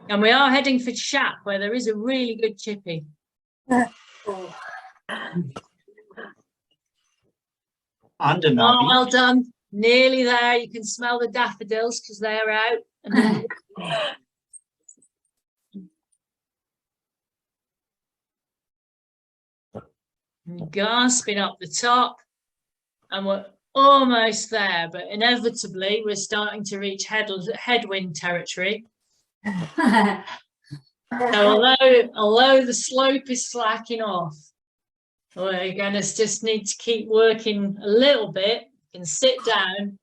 And we are heading for Shap, where there is a really good chippy. And a Oh, nugget. well done. Nearly there. You can smell the daffodils because they're out. And gasping up the top. And we're almost there, but inevitably we're starting to reach headwind territory. So although the slope is slacking off, we're going to just need to keep working a little bit. You can sit down,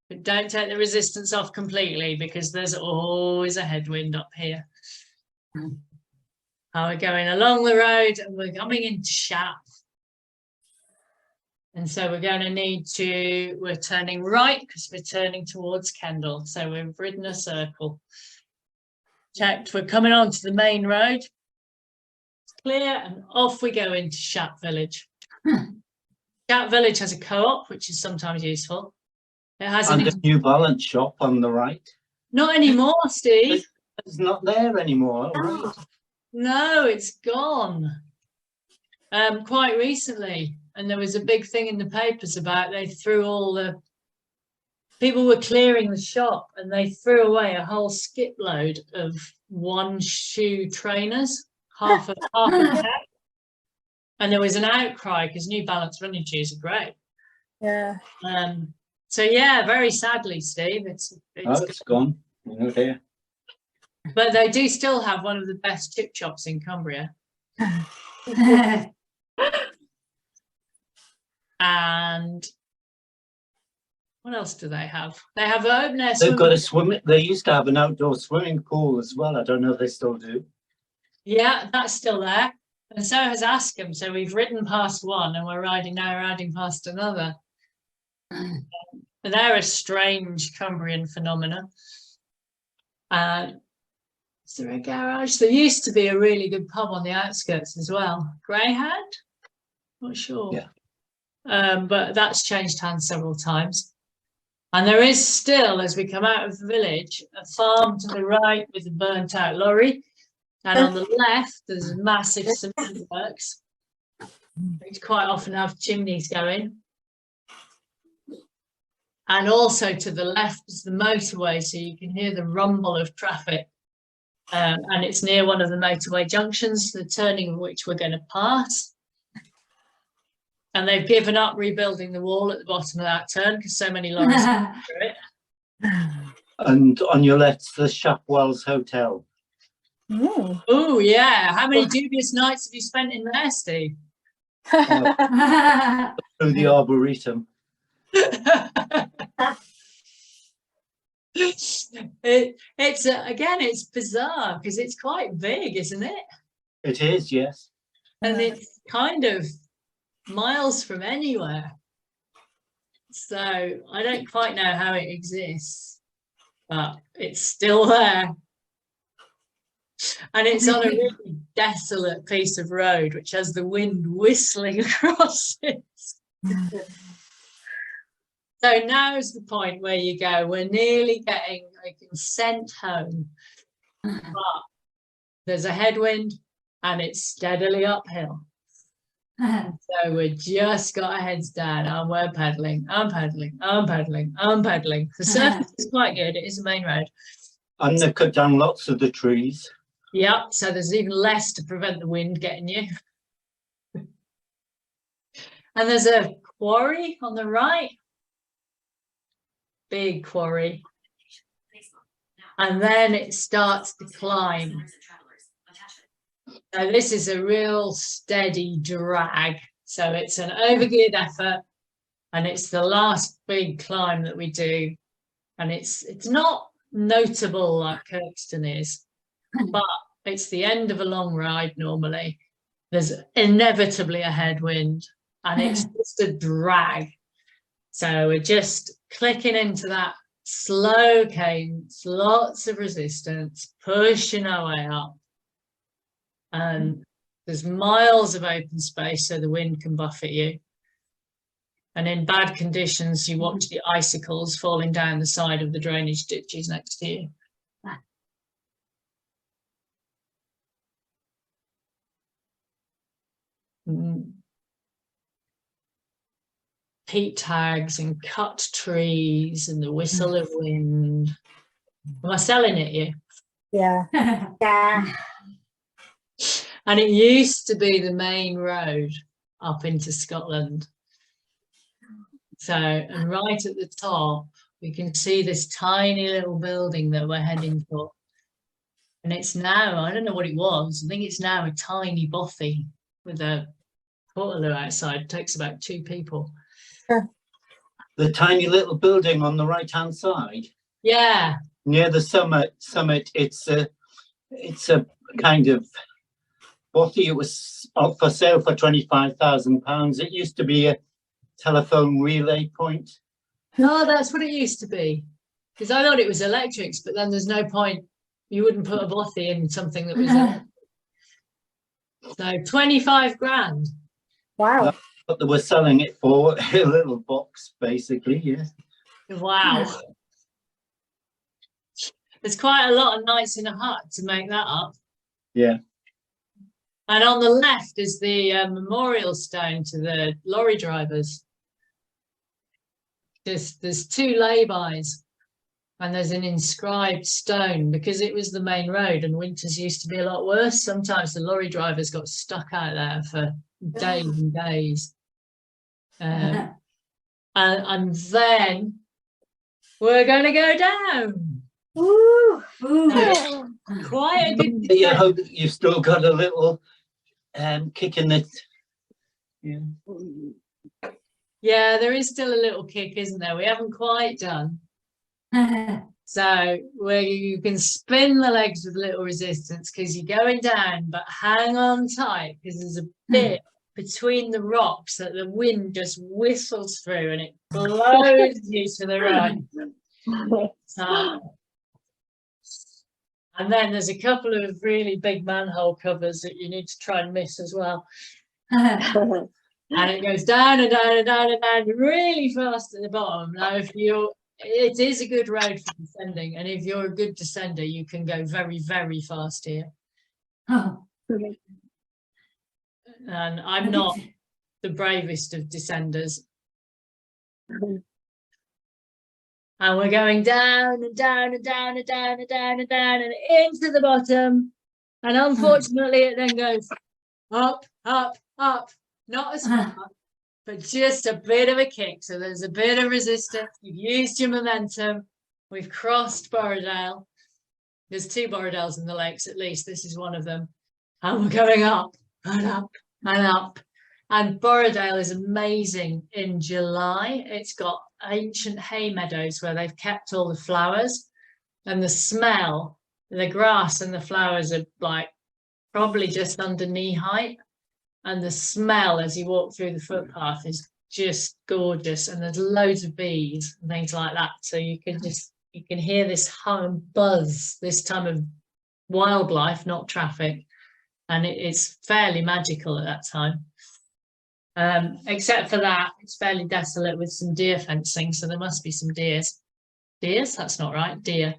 but don't take the resistance off completely because there's always a headwind up here. And we're going along the road and we're coming into Shap. And so we're going to we're turning right because we're turning towards Kendal. So we've ridden a circle. Checked, we're coming onto the main road. It's clear and off we go into Shap Village. Shap Village has a co-op, which is sometimes useful. It has And a New Balance shop on the right. not anymore, Steve. It's not there anymore. Right. No, it's gone. Quite recently. And there was a big thing in the papers about they threw all the people were clearing the shop and they threw away a whole skip load of one shoe trainers, half a pair. And there was an outcry because New Balance running shoes are great. Yeah. So yeah, very sadly, Steve, it's gone. Okay. But they do still have one of the best chip shops in Cumbria. And what else do they have? They have open air They've swimming. got a swimming. They used to have an outdoor swimming pool as well. I don't know if they still do. Yeah, that's still there. And so has Askham. So we've ridden past one and we're riding past another. And they're a strange Cumbrian phenomena. Is there a garage? There used to be a really good pub on the outskirts as well. Greyhound? Not sure. Yeah. But that's changed hands several times. And there is still, as we come out of the village, a farm to the right with a burnt out lorry. And on the left, there's massive cement works, which quite often have chimneys going. And also to the left is the motorway, so you can hear the rumble of traffic. And it's near one of the motorway junctions, the turning of which we're going to pass. And they've given up rebuilding the wall at the bottom of that turn because so many lorries go through it. And on your left, the Shapwells Hotel. Mm. Oh, yeah. How many dubious nights have you spent in there, Steve? Through the Arboretum. It's bizarre because it's quite big, isn't it? It is, yes. And it's kind of miles from anywhere. So I don't quite know how it exists, but it's still there. And it's on a really desolate piece of road, which has the wind whistling across it. So now's the point where you go, we're nearly getting a consent home, but there's a headwind and it's steadily uphill. So we've just got our heads down and we're pedaling. The surface is quite good. It is a main road. And they've cut down lots of the trees. Yep, so there's even less to prevent the wind getting you. And there's a quarry on the right. Big quarry. And then it starts to climb. So this is a real steady drag. So it's an overgeared effort and it's the last big climb that we do. And it's not notable like Kirkstone is, but it's the end of a long ride normally. There's inevitably a headwind and it's just a drag. So we're just clicking into that slow cadence, lots of resistance, pushing our way up. And there's miles of open space so the wind can buffet you. And in bad conditions, you watch the icicles falling down the side of the drainage ditches next to you. Peat tags and cut trees and the whistle of wind. Am I selling it you? Yeah. Yeah. And it used to be the main road up into Scotland. So, and right at the top, we can see this tiny little building that we're heading for. And it's now, I don't know what it was, I think it's now a tiny bothy with a portaloo outside. It takes about 2 people. The tiny little building on the right-hand side. Yeah. Near the summit, it's a kind of Bothy, it was up for sale for £25,000. It used to be a telephone relay point. Oh, that's what it used to be. Because I thought it was electrics, but then there's no point. You wouldn't put a bothy in something that was electric. So 25 grand. Wow. But they were selling it for a little box, basically, yes. Wow. There's quite a lot of nights in a hut to make that up. Yeah. And on the left is the memorial stone to the lorry drivers. There's two laybys and there's an inscribed stone because it was the main road and winters used to be a lot worse. Sometimes the lorry drivers got stuck out there for days and days. And then we're going to go down. Ooh. Ooh. Quite a good You hope that you've still got a little kick in it. Yeah. Yeah, there is still a little kick, isn't there? We haven't quite done. So where you can spin the legs with little resistance because you're going down, but hang on tight because there's a bit between the rocks that the wind just whistles through and it blows you to the right. So, and then there's a couple of really big manhole covers that you need to try and miss as well. And it goes down and down and down and down really fast at the bottom. Now, it is a good road for descending, and if you're a good descender, you can go very, very fast here. Oh. And I'm not the bravest of descenders. And we're going down and down and down and down and down and down and into the bottom. And unfortunately, it then goes up, up, up. Not as far, but just a bit of a kick. So there's a bit of resistance. You've used your momentum. We've crossed Borrowdale. There's 2 Borrowdales in the lakes, at least. This is one of them. And we're going up and up and up. And Borrowdale is amazing in July. It's got ancient hay meadows where they've kept all the flowers. And the smell, the grass and the flowers are like probably just under knee height. And the smell as you walk through the footpath is just gorgeous. And there's loads of bees and things like that. So you can hear this hum and buzz this time of wildlife, not traffic. And it's fairly magical at that time. Except for that, it's fairly desolate with some deer fencing. So there must be some deers. Deers? That's not right. Deer.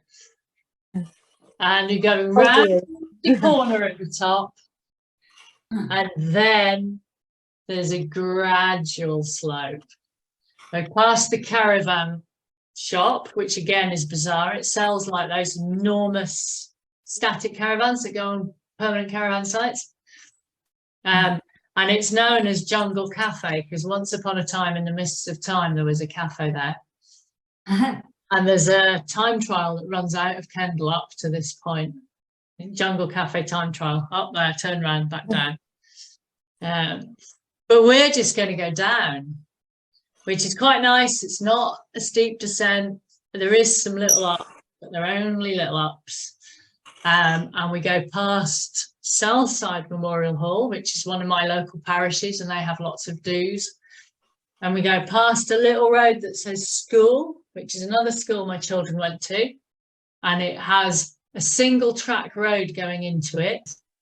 And you're going round the corner at the top. And then there's a gradual slope. So past the caravan shop, which again is bizarre. It sells like those enormous static caravans that go on permanent caravan sites. And it's known as Jungle Cafe because once upon a time in the mists of time, there was a cafe there. And there's a time trial that runs out of Kendal up to this point. Jungle Cafe time trial up there, turn around, back down. But we're just going to go down, which is quite nice. It's not a steep descent. There is some little ups, but they're only little ups. And we go past Southside Memorial Hall, which is one of my local parishes, and they have lots of do's. And we go past a little road that says school, which is another school my children went to. And it has a single track road going into it.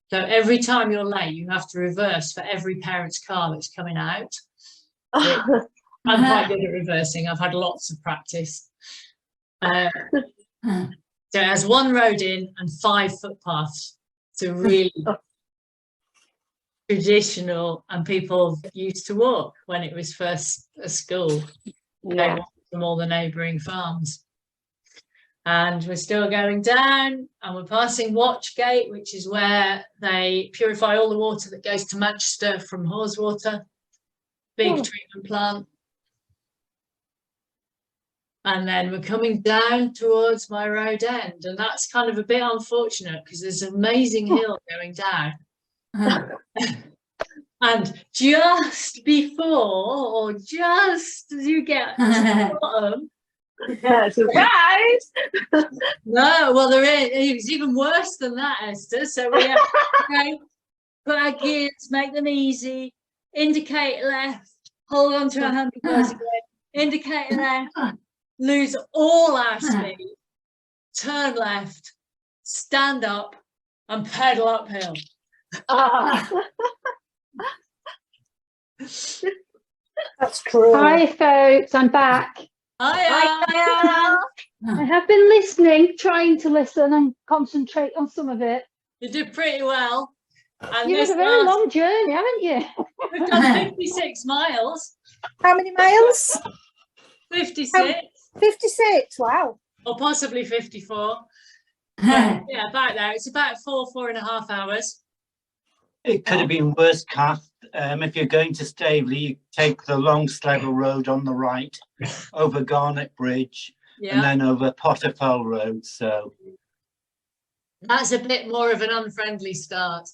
So every time you're late, you have to reverse for every parent's car that's coming out. I'm quite good at reversing. I've had lots of practice. So it has 1 road in and 5 footpaths. So really traditional, and people used to walk when it was first a school. They walked from all the neighbouring farms. And we're still going down and we're passing Watchgate, which is where they purify all the water that goes to Manchester from Haweswater, big treatment plant. And then we're coming down towards my road end. And that's kind of a bit unfortunate because there's an amazing hill going down. And just before, or just as you get to the bottom, Surprise! no, well, it was even worse than that, Esther. So we have to go put our gears, make them easy, indicate left, hold on to our handlebars again, indicate left, lose all our speed, turn left, stand up and pedal uphill. Ah. That's cruel. Hi folks, I'm back. Hiya! I have been listening, trying to listen and concentrate on some of it. You did pretty well. And You've this had a very last- long journey, haven't you? we've done 56 miles. How many miles? 56 56. Wow. or possibly 54. Yeah, about there. It's about 4.5 hours. It could have been worse, Kath. If you're going to Staveley, you take the long Sleddle Road on the right, over Garnet Bridge, and Yeah, then over Potterfell Road. So that's a bit more of an unfriendly start.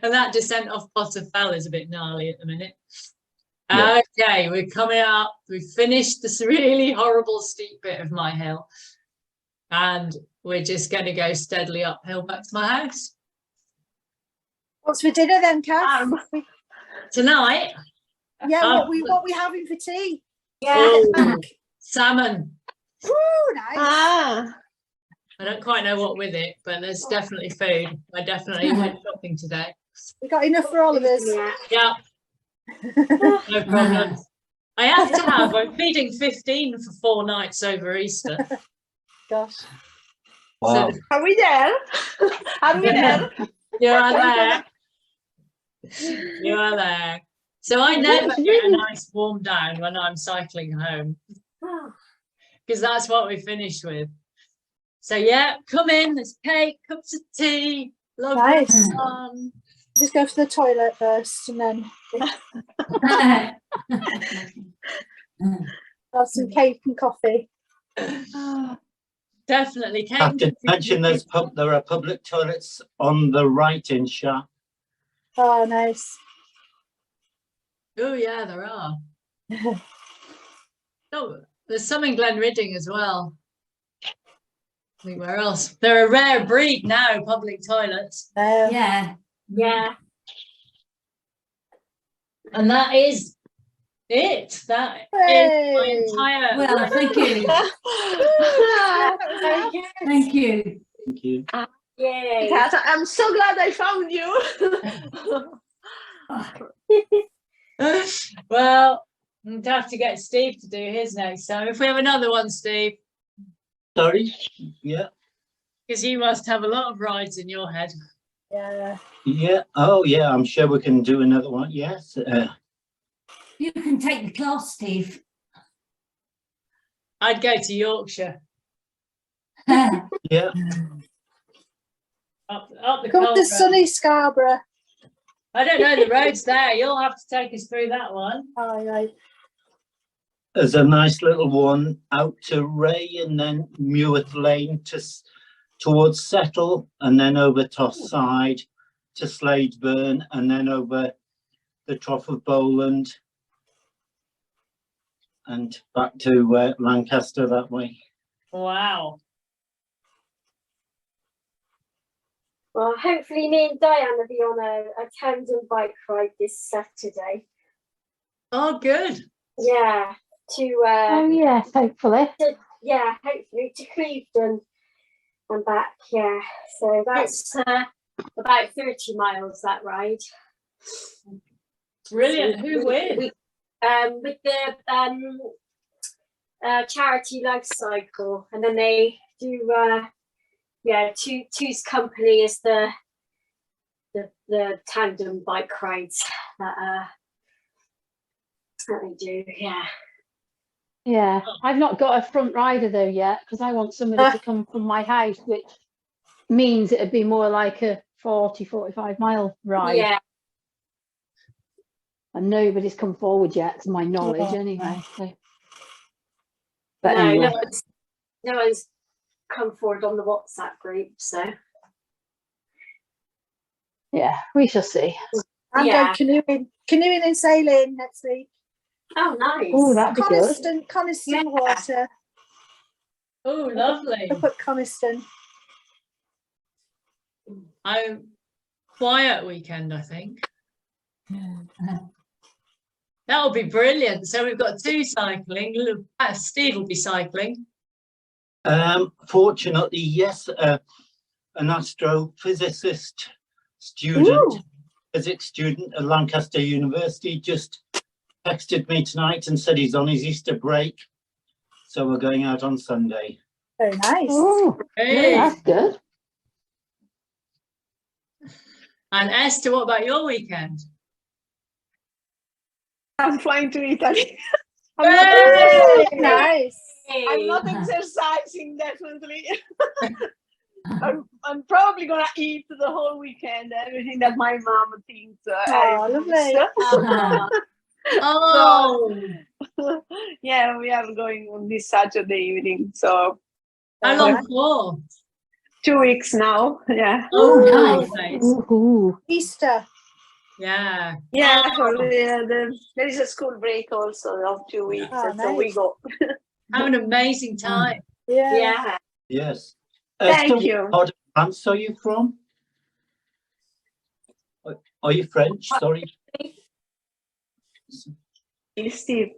And that descent off Potterfell is a bit gnarly at the minute. Yeah. Okay, we're coming up. We've finished this really horrible steep bit of my hill. And we're just going to go steadily uphill back to my house. What's for dinner then, Kath? Tonight, Yeah, what we having for tea? oh, salmon. Ooh, nice. Ah. I don't quite know what with it, but there's definitely food. I definitely went shopping today. We got enough for all of us. Yeah, no problem. I have to have. I'm feeding 15 for 4 nights over Easter. Gosh. wow. So Are we there? Are we there? you are there. You are there. So I never get a nice warm down when I'm cycling home, because that's what we finished with. So yeah, come in. There's cake, cups of tea, lovely Nice. sun. Just go to the toilet first and then have some cake and coffee. Definitely cake. I have to mention there are public toilets on the right in Shah. Oh, nice. Oh yeah, there are. Oh, there's some in Glenridding as well. I think where else? They're a rare breed now, public toilets. Yeah. Yeah. And that is it. That is my Hey. entire. Well, thank you. Thank you. Thank you. Yay. Kat, I'm so glad I found you. Well, I'm gonna have to get Steve to do his next time. If we have another one, Steve, Sorry. Yeah. because you must have a lot of rides in your head. Yeah. Yeah. Oh, yeah. I'm sure we can do another one. Yes. You can take the class, Steve. I'd go to Yorkshire, Yeah. up the Come Cold to Road. sunny Scarborough. I don't know the roads there. You'll have to take us through that one. Oh, right. There's a nice little one out to Ray and then Muirth Lane towards Settle, and then over Toss Side to Sladeburn, and then over the Trough of Bowland and back to Lancaster that way. Wow. Well, hopefully me and Diane will be on a tandem bike ride this Saturday. Oh, good. Yeah, to Oh yes, hopefully. hopefully to Clevedon and back. Yeah, so that's about 30 miles that ride. Brilliant. Who with? With the charity life cycle, and then they do Two's company is the tandem bike rides that they do. Yeah, I've not got a front rider though yet because I want somebody to come from my house, which means it'd be more like a 40-45 mile ride. Yeah, And nobody's come forward yet, to my knowledge, Yeah. anyway. So. But no, anyway, no one's come forward on the WhatsApp group, so yeah, we shall see. I'm Yeah. going canoeing and sailing next week. oh nice. Oh, that'd be good. Coniston Yeah. water. Oh, lovely. Up at Coniston. Quiet weekend, I think. That'll be brilliant. So we've got 2 cycling. Steve will be cycling. Fortunately, yes, an astrophysicist student, physics student at Lancaster University just texted me tonight and said he's on his Easter break. So we're going out on Sunday. Very nice. Oh, Hey. that's good. And Esther, what about your weekend? I'm flying to Italy. Hey! Nice. I'm not exercising, definitely. I'm probably gonna eat the whole weekend, everything that my mom thinks. Oh, lovely. Oh, Yeah, we are going on this Saturday evening, so how long for? 2 weeks now. Yeah, Oh, nice. Ooh. Easter. Yeah. yeah. So there is a school break also of 2 weeks, Oh, and so we nice. go. Have an amazing time. Yeah. Yeah, Yes. Thank Esther, you. what part of France are you from? Are you French? Sorry. Steve.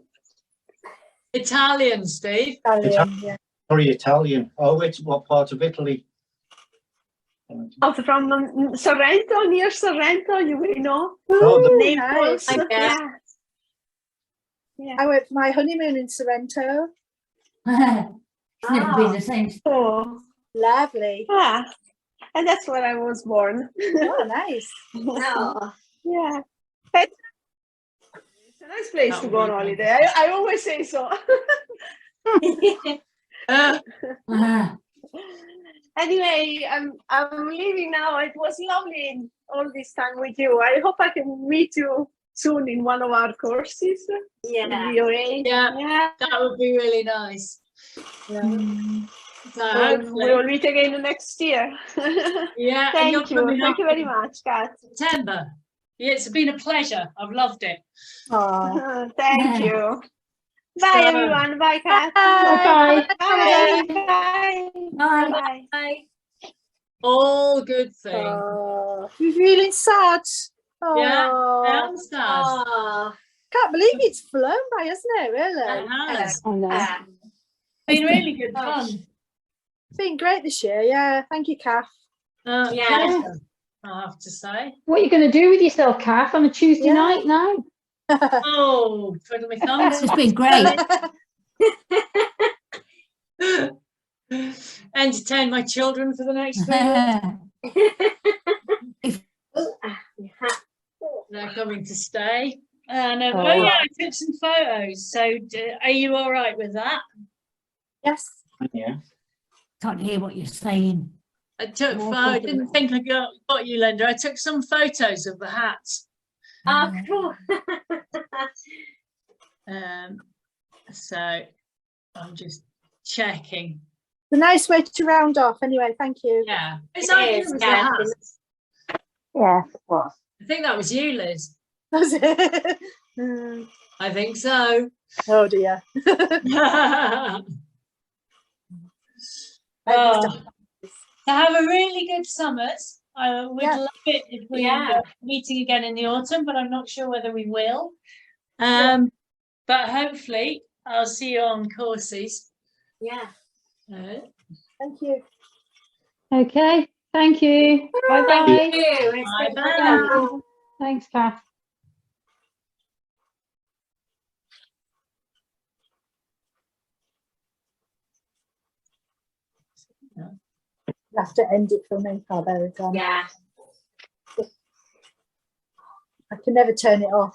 Italian, Steve. Italian, yeah. Sorry, Italian. Oh, what part of Italy? Oh, from Sorrento, near Sorrento, you will know. Oh, Naples. nice. Yeah. Yeah. I went for my honeymoon in Sorrento. It's never been the same. Oh, Lovely. and that's where I was born. Oh, nice. Oh, Yeah. It's a nice place to go on holiday. I always say so. Anyway, I'm leaving now. It was lovely all this time with you. I hope I can meet you soon in one of our courses. yeah. VOA. Yeah. That would be really nice. So We hopefully, will meet again next year. yeah. and you're Thank you. coming Thank up you very in much, Kat. September. Yeah, it's been a pleasure. I've loved it. Oh. Thank you. Bye, everyone. Bye, Kat. Bye-bye. Bye. Bye. Bye. Bye. Bye. All good things. Oh. You're feeling sad. Oh. Yeah, I am sad. Oh, Can't believe it's flown by, hasn't it? It Really? has. I know. Been really good fun. It's been great this year. Yeah. Thank you, Kath. Yeah. Pleasure, I have to say. What are you going to do with yourself, Kath, on a Tuesday Yeah. night now? Oh, twiddle my thumbs. It's been great. Entertain my children for the next 3 weeks. They're coming to stay. And Oh. oh yeah, I took some photos. So are you all right with that? Yes. Yeah. Can't hear what you're saying. I took. More I photos. didn't think I got you, Linda. I took some photos of the hats. Oh, cool. So I'm just checking. A nice way to round off. Anyway, thank you. Yeah, it's It like is, it was yeah. the hats. Yes, it was. I think that was you, Liz. That's it. Mm. I think so. Oh dear. Oh, to have a really good summers. I would Yeah. love it if we Yeah. were meeting again in the autumn, but I'm not sure whether we will. But hopefully I'll see you on courses. Yeah. Thank you. Okay, thank you. Bye-bye. Thank you. It's been Bye-bye. brilliant. Thanks, Kath. You have to end it for me. Oh, there we go. Yeah. I can never turn it off.